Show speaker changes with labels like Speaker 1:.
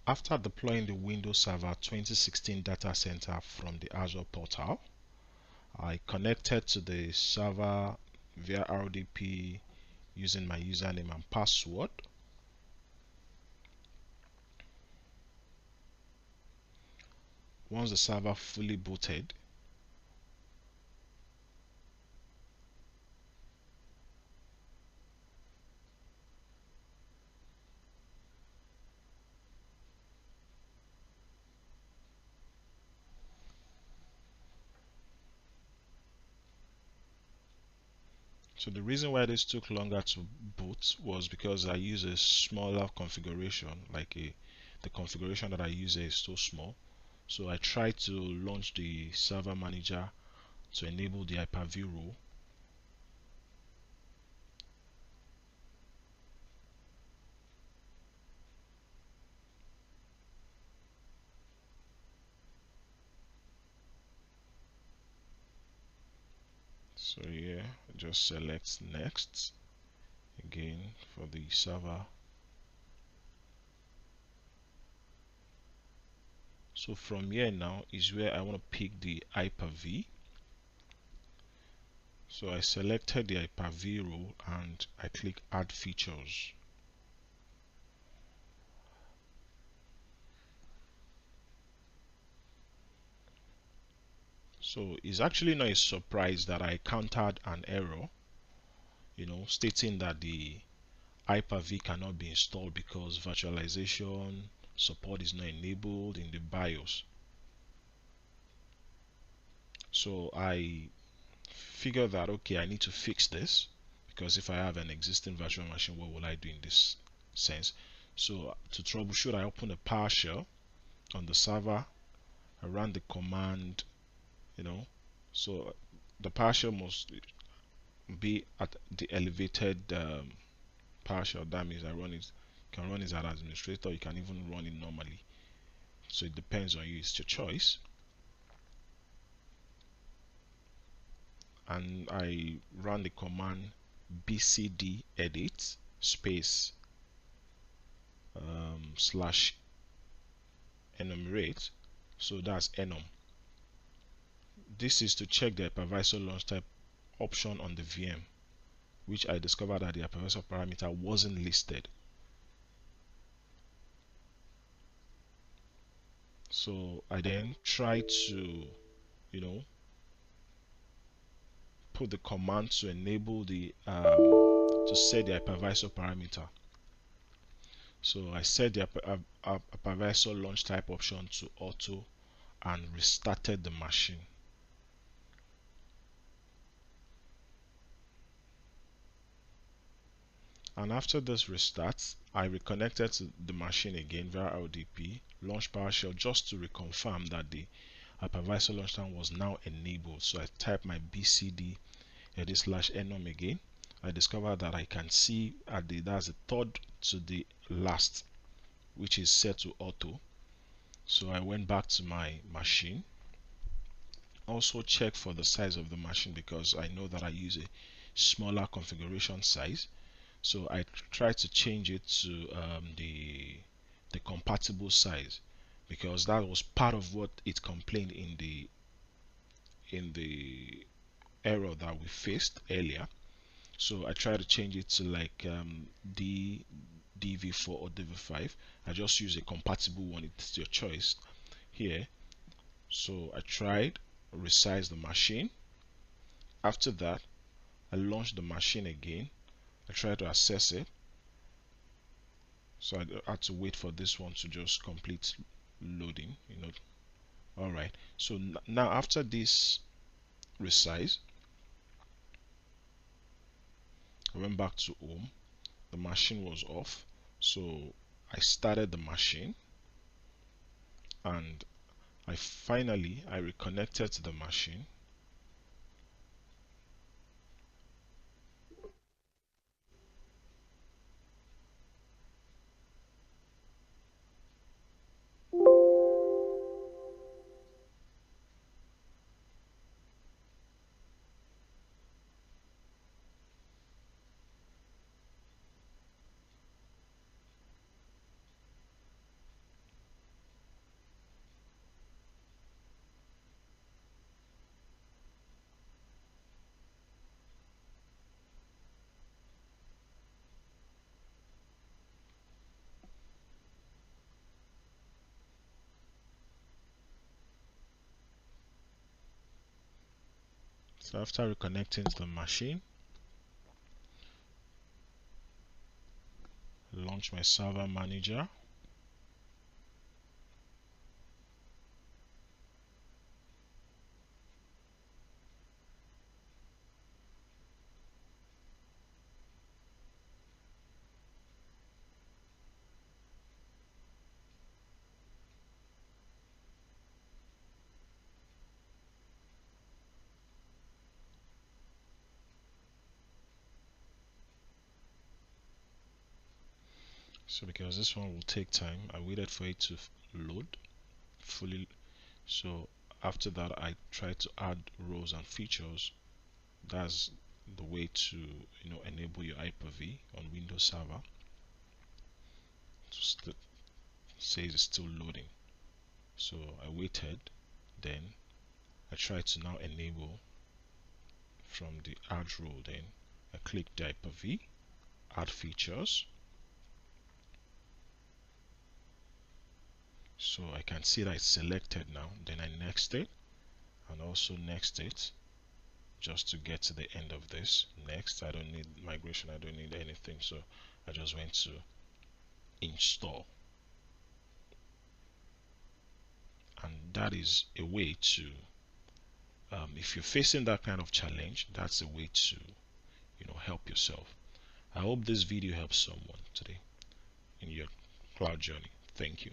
Speaker 1: After deploying the Windows Server 2016 data center from the Azure portal, I connected to the server via RDP using my username and password. Once the server fully booted, so the reason why this took longer to boot was because I use a smaller configuration, the configuration that I use is so small. So I tried to launch the server manager to enable the Hyper-V role. So here, just select next again for the server. So from here now is where I want to pick the Hyper-V. So I selected the Hyper-V role and I click add features. So it's actually not a surprise that I encountered an error, stating that the Hyper-V cannot be installed because virtualization support is not enabled in the BIOS. So I figured that okay, I need to fix this, because if I have an existing virtual machine, what will I do in this sense? So to troubleshoot, I open a PowerShell on the server. I run the command, so the PowerShell must be at the elevated PowerShell. That means I run it. You can run it as an administrator. You can even run it normally. So it depends on you. It's your choice. And I run the command bcd edit space slash enumerate. So that's enum. This is to check the hypervisor launch type option on the VM, which I discovered that the hypervisor parameter wasn't listed. So I then try to, put the command to enable the to set the hypervisor parameter. So I set the hypervisor launch type option to auto and restarted the machine. And after this restart, I reconnected to the machine again via RDP, launched PowerShell just to reconfirm that the hypervisor launch time was now enabled. So I typed my bcd edit slash enum again. I discovered that I can see that's the third to the last, which is set to auto. So I went back to my machine. Also check for the size of the machine because I know that I use a smaller configuration size. So I tried to change it to the compatible size, because that was part of what it complained in the error that we faced earlier. So I tried to change it to like DV4 or DV5. I just use a compatible one. It's your choice here. So I tried resize the machine. After that, I launched the machine again. I tried to access it. So I had to wait for this one to just complete loading, Alright, so now after this resize, I went back to home. The machine was off, so I started the machine, and I reconnected to the machine. So after reconnecting to the machine, launch my server manager. So because this one will take time, I waited for it to load fully. So after that, I tried to add rows and features. That's the way to enable your Hyper-V on Windows Server. Just says it's still loading. So I waited, then I tried to now enable from the add row. Then I clicked the Hyper-V, add features. So I can see that it's selected now. Then I next it and also next it just to get to the end of this. Next, I don't need migration, I don't need anything, so I just went to install. And that is a way to if you're facing that kind of challenge, that's a way to help yourself. I hope this video helps someone today in your cloud journey. Thank you.